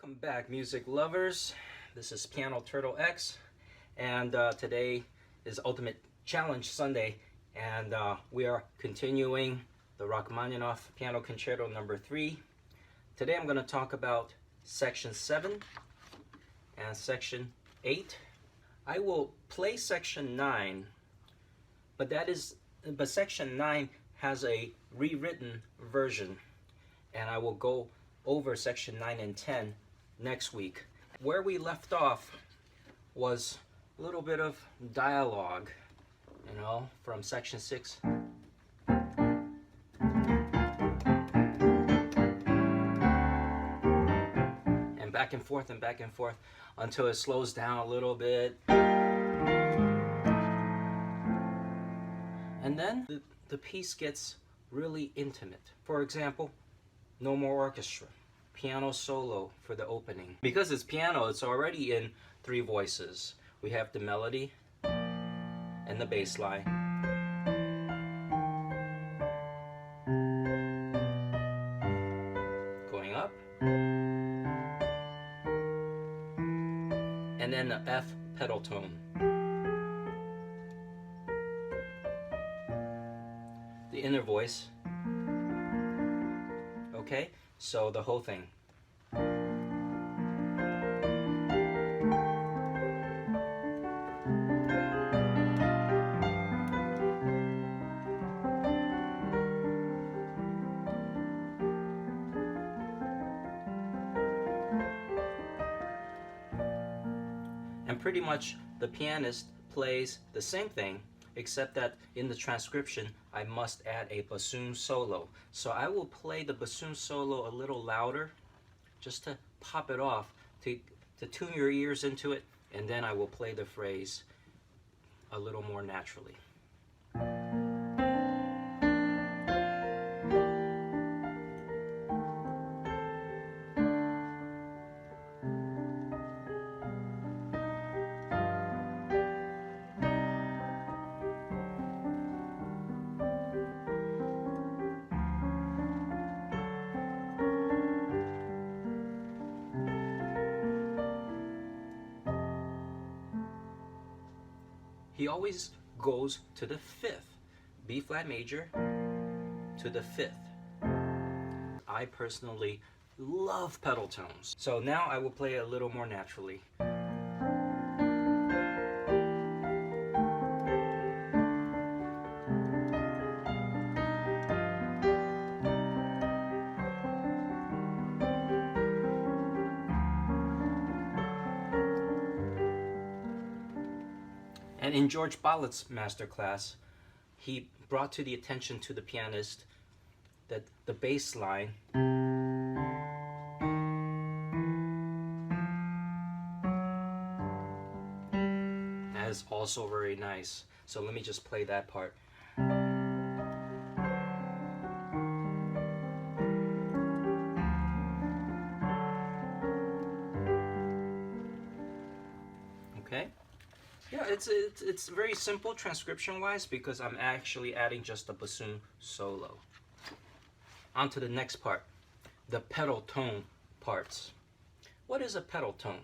Welcome back, music lovers. This is Pianoturtle X, and today is Ultimate Challenge Sunday, and we are continuing the Rachmaninoff Piano Concerto No.3. Today I'm going to talk about Section 7 and Section 8. I will play Section 9, but Section 9 has a rewritten version, and I will go over Section 9 and 10 next week. Where we left off was a little bit of dialogue, from Section 6. And back and forth until it slows down a little bit. And then the piece gets really intimate. For example, No More Orchestra, piano solo for the opening. Because it's piano, it's already in three voices. We have the melody and the bass line. Going up. And then the F pedal tone. The inner voice. Okay, so the whole thing. And pretty much the pianist plays the same thing, except that in the transcription I must add a bassoon solo. So I will play the bassoon solo a little louder just to pop it off, to tune your ears into it, and then I will play the phrase a little more naturally. He always goes to the fifth, B flat major to the fifth. I personally love pedal tones. So now I will play a little more naturally. And in George Bolet's Masterclass, he brought to the attention to the pianist that the bass line is also very nice. So let me just play that part. Okay? Yeah, it's very simple transcription-wise because I'm actually adding just a bassoon solo. On to the next part, the pedal tone parts. What is a pedal tone?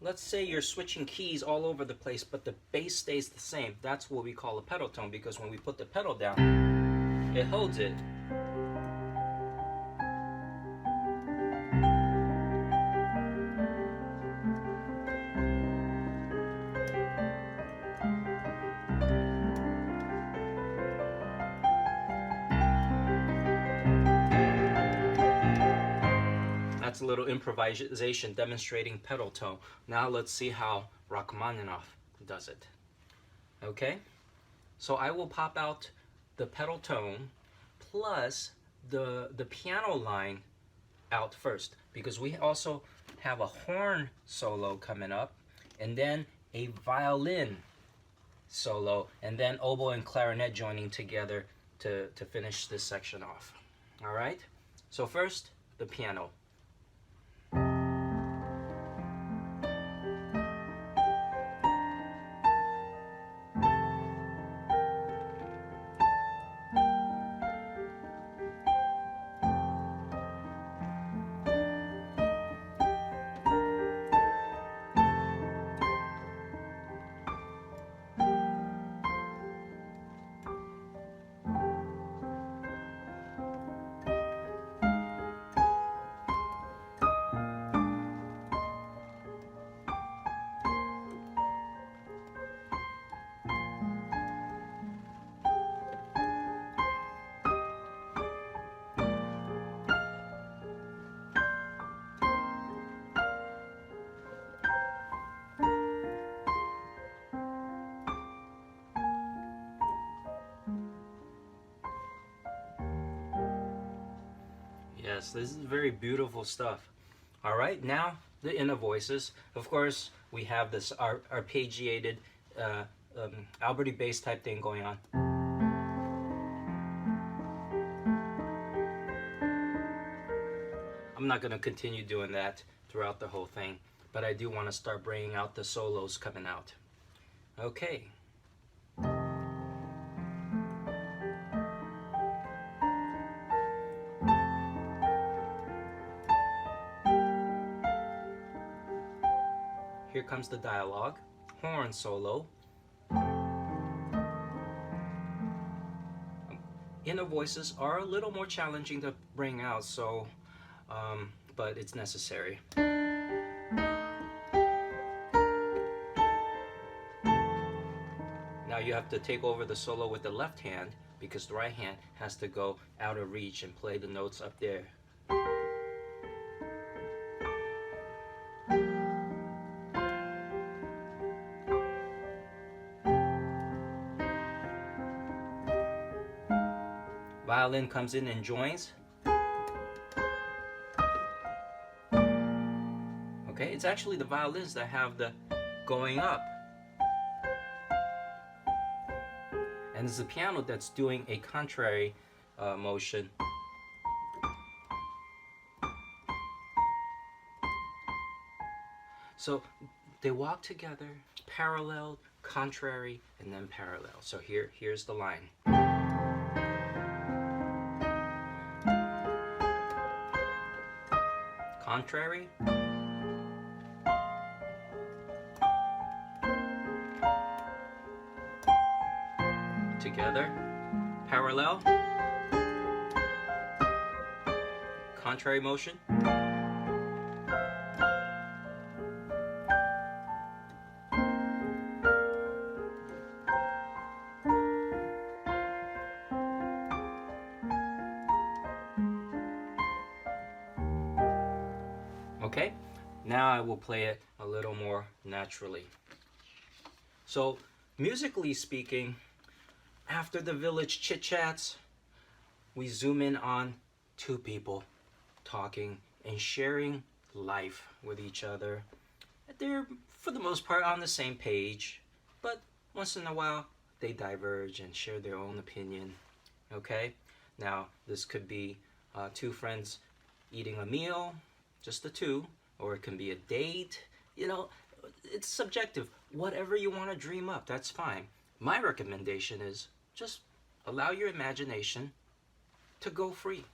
Let's say you're switching keys all over the place, but the bass stays the same. That's what we call a pedal tone, because when we put the pedal down, it holds it. That's a little improvisation demonstrating pedal tone. Now let's see how Rachmaninoff does it. Okay? So I will pop out the pedal tone plus the piano line out first, because we also have a horn solo coming up, and then a violin solo, and then oboe and clarinet joining together to finish this section off. All right? So first, the piano. Yes, this is very beautiful stuff. All right, now the inner voices. Of course, we have this arpeggiated Alberti bass type thing going on. I'm not going to continue doing that throughout the whole thing, but I do want to start bringing out the solos coming out. Okay. Here comes the dialogue, horn solo. Inner voices are a little more challenging to bring out, so but it's necessary. Now you have to take over the solo with the left hand because the right hand has to go out of reach and play the notes up there. Violin comes in and joins. Okay, it's actually the violins that have the going up. And it's the piano that's doing a contrary motion. So they walk together, parallel, contrary, and then parallel. So here's the line. Contrary. Together, parallel, contrary motion, okay? Now I will play it a little more naturally. So, musically speaking, after the village chit-chats, we zoom in on two people talking and sharing life with each other. They're, for the most part, on the same page, but once in a while, they diverge and share their own opinion, okay? Now, this could be two friends eating a meal, just the two, or it can be a date. You know, it's subjective. Whatever you want to dream up, that's fine. My recommendation is just allow your imagination to go free.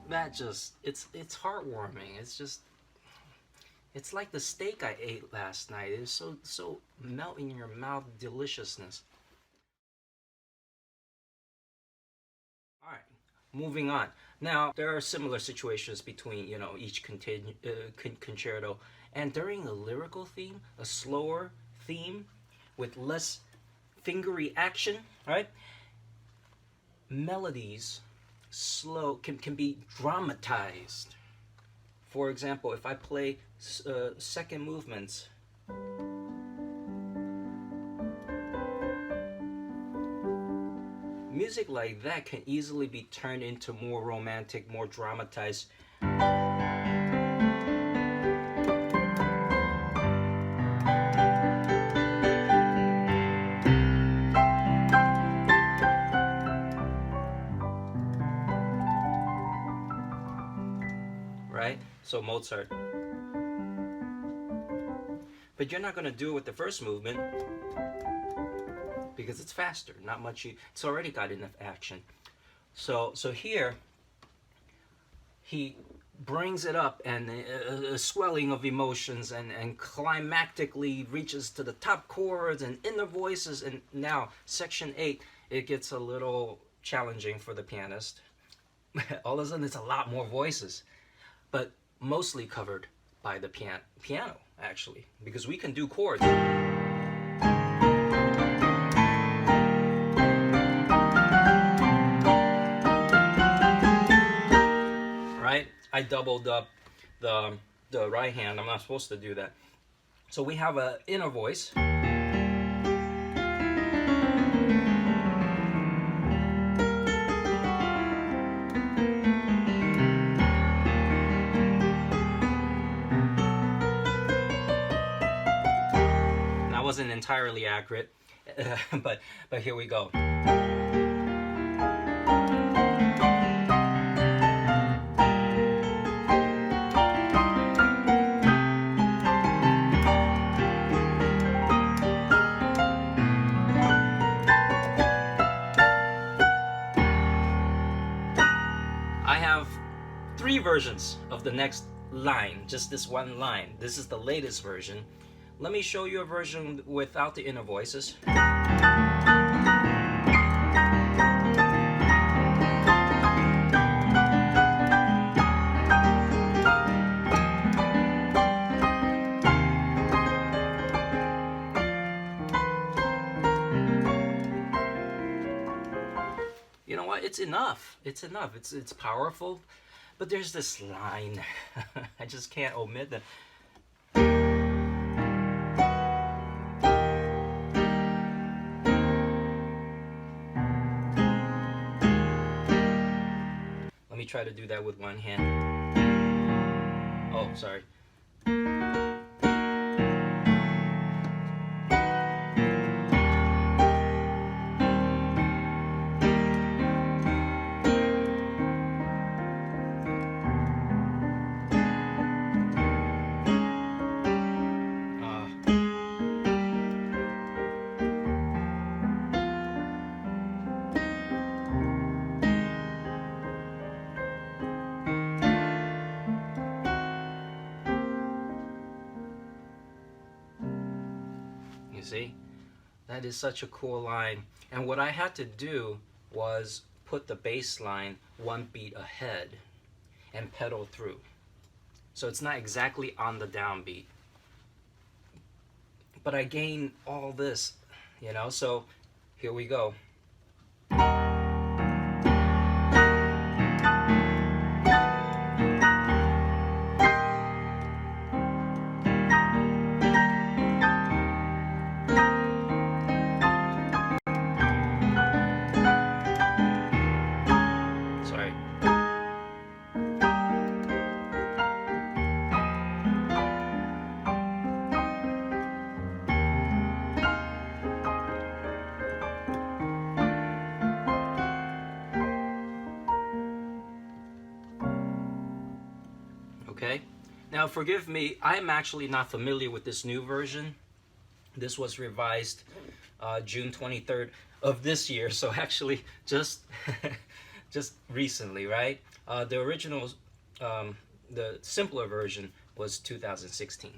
That just, it's heartwarming. It's like the steak I ate last night. It's so melt in your mouth deliciousness. All right, moving on. Now there are similar situations between each concerto, and during the lyrical theme, a slower theme with less fingery action, right? Melodies slow can be dramatized. For example, if I play second movements, music like that can easily be turned into more romantic, more dramatized. Right? So Mozart. But you're not going to do it with the first movement because it's faster. Not much. It's already got enough action. So here he brings it up, and a swelling of emotions, and climactically reaches to the top chords and inner voices. And now section 8, it gets a little challenging for the pianist. All of a sudden it's a lot more voices, but mostly covered by the piano actually, because we can do chords. Right? I doubled up the right hand. I'm not supposed to do that. So we have an inner voice. Wasn't entirely accurate, but here we go. I have 3 versions of the next line, just this one line. This is the latest version. Let me show you a version without the inner voices. You know what? It's enough. It's enough. It's powerful. But there's this line. I just can't omit that. Let me try to do that with one hand. Oh, sorry. You see, that is such a cool line. And what I had to do was put the bass line 1 beat ahead and pedal through. So it's not exactly on the downbeat, but I gain all this, you know. So here we go. Okay, now forgive me, I'm actually not familiar with this new version. This was revised June 23rd of this year, so actually just recently, right? The original, the simpler version was 2016,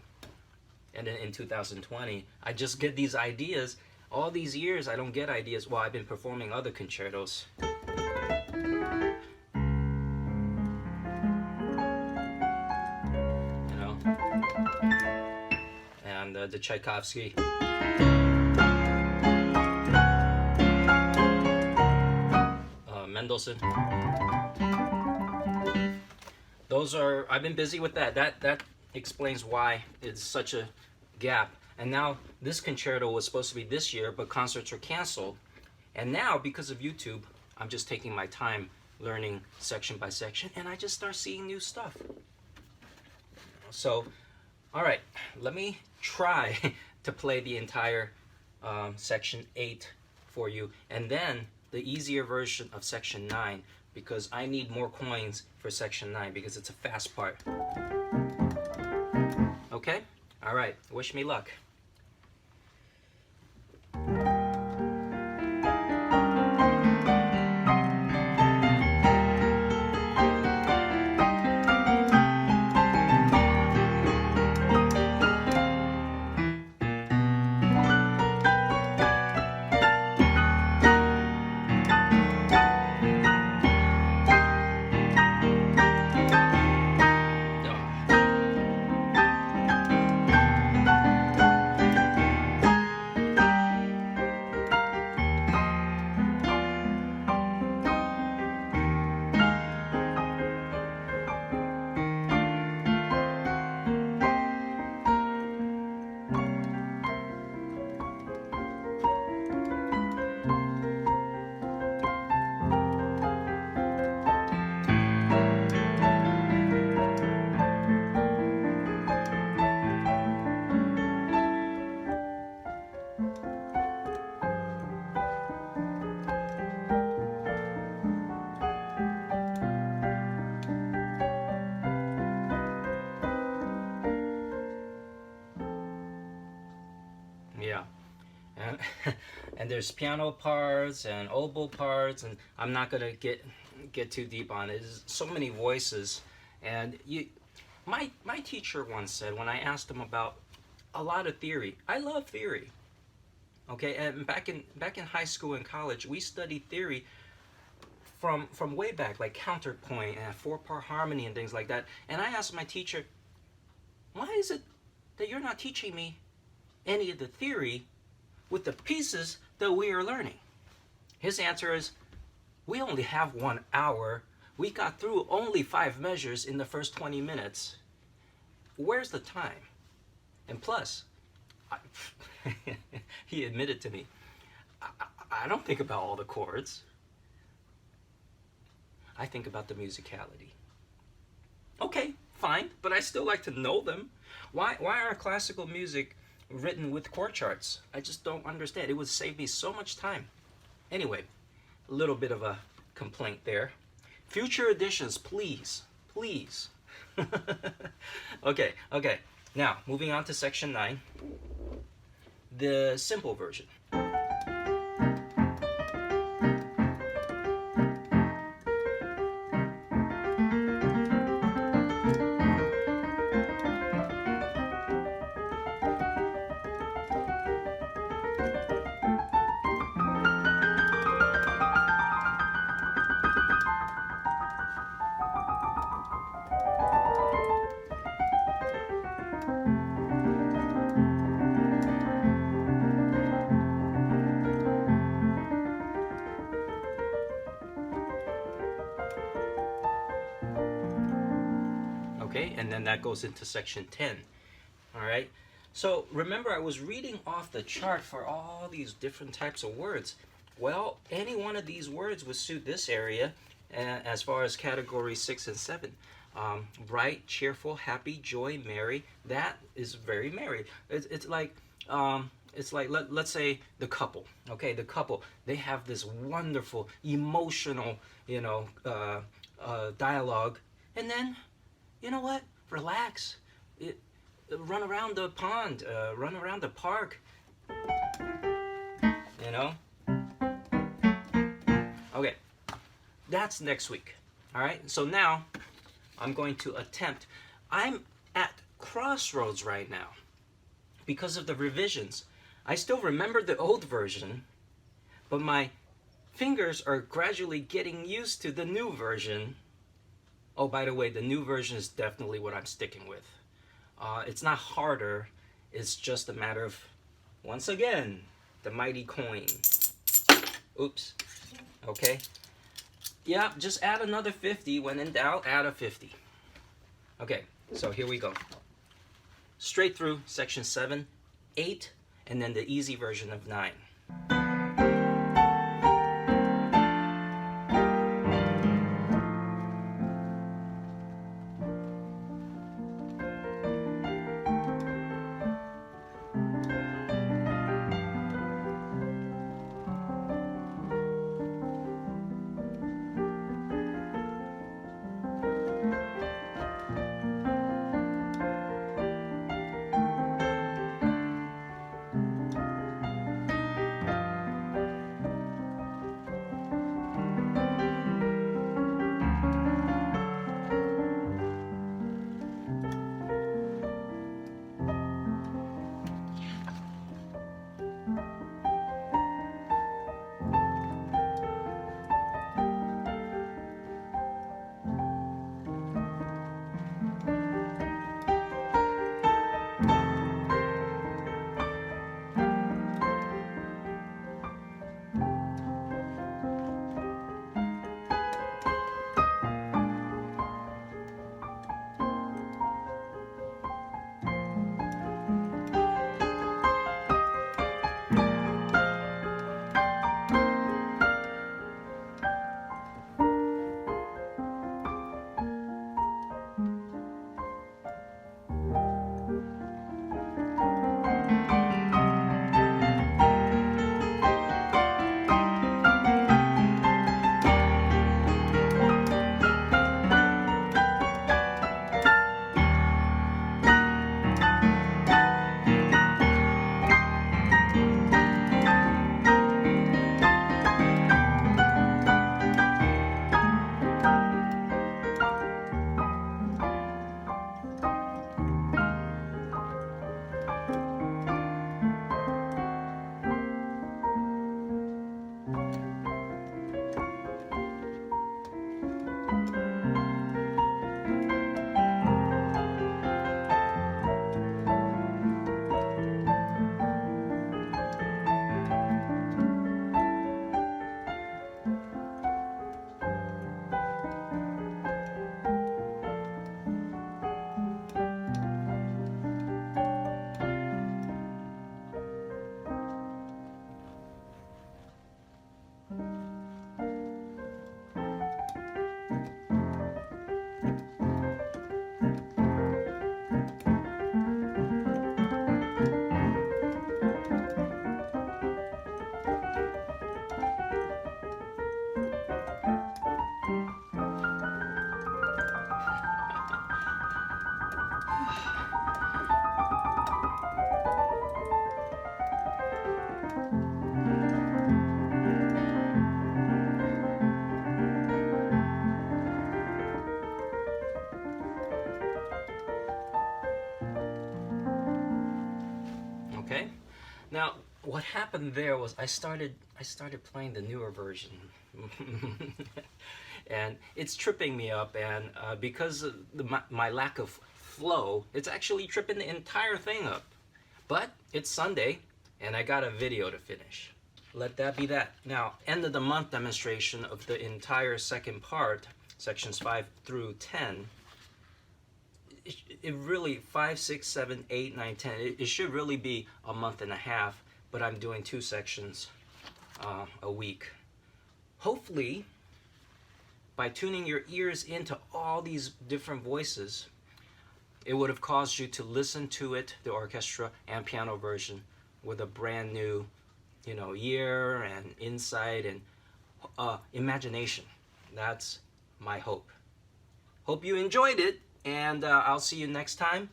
and then in 2020 I just get these ideas. All these years I don't get ideas. Well, I've been performing other concertos. And the Tchaikovsky. Mendelssohn. Those are, I've been busy with that. That explains why it's such a gap. And now this concerto was supposed to be this year, but concerts are canceled. And now, because of YouTube, I'm just taking my time learning section by section, and I just start seeing new stuff. So, all right, let me try to play the entire section 8 for you, and then the easier version of section 9, because I need more coins for section 9 because it's a fast part. Okay? All right, wish me luck. Yeah, and there's piano parts and oboe parts, and I'm not gonna get too deep on it. There's so many voices, and my teacher once said, when I asked him about a lot of theory, I love theory. Okay, and back in high school and college, we studied theory from way back, like counterpoint and 4-part harmony and things like that. And I asked my teacher, why is it that you're not teaching me any of the theory with the pieces that we are learning? His answer is, we only have 1 hour. We got through only 5 measures in the first 20 minutes. Where's the time? And plus, he admitted to me, I don't think about all the chords. I think about the musicality. Okay, fine, but I still like to know them. Why are classical music written with chord charts? I just don't understand. It would save me so much time. Anyway, a little bit of a complaint there. Future editions, please. Okay. Now, moving on to section 9, the simple version. Okay, and then that goes into section 10. All right, so remember, I was reading off the chart for all these different types of words. Well, any one of these words would suit this area as far as category 6 and 7. Bright, cheerful, happy, joy, merry. That is very merry. It's like let's say the couple. Okay, the couple, they have this wonderful emotional dialogue, and then, you know what? Relax. Run around the pond. Run around the park. You know? Okay. That's next week. All right? So now I'm going to attempt. I'm at crossroads right now because of the revisions. I still remember the old version, but my fingers are gradually getting used to the new version. Oh, by the way, the new version is definitely what I'm sticking with. It's not harder. It's just a matter of, once again, the mighty coin. Oops. Okay. Yeah, just add another 50. When in doubt, add a 50. Okay, so here we go. Straight through section 7, 8, and then the easy version of 9. what happened there was I started playing the newer version. And it's tripping me up, and because of my lack of flow, it's actually tripping the entire thing up. But it's Sunday, and I got a video to finish. Let that be that. Now, end of the month demonstration of the entire second part, sections 5 through 10. It really, 5, 6, 7, 8, 9, 10, it should really be a month and a half, but I'm doing 2 sections a week. Hopefully, by tuning your ears into all these different voices, it would have caused you to listen to it, the orchestra and piano version, with a brand new, ear and insight and imagination. That's my hope. Hope you enjoyed it, and I'll see you next time.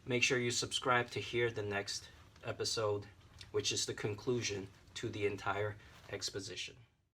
Make sure you subscribe to hear the next episode, which is the conclusion to the entire exposition.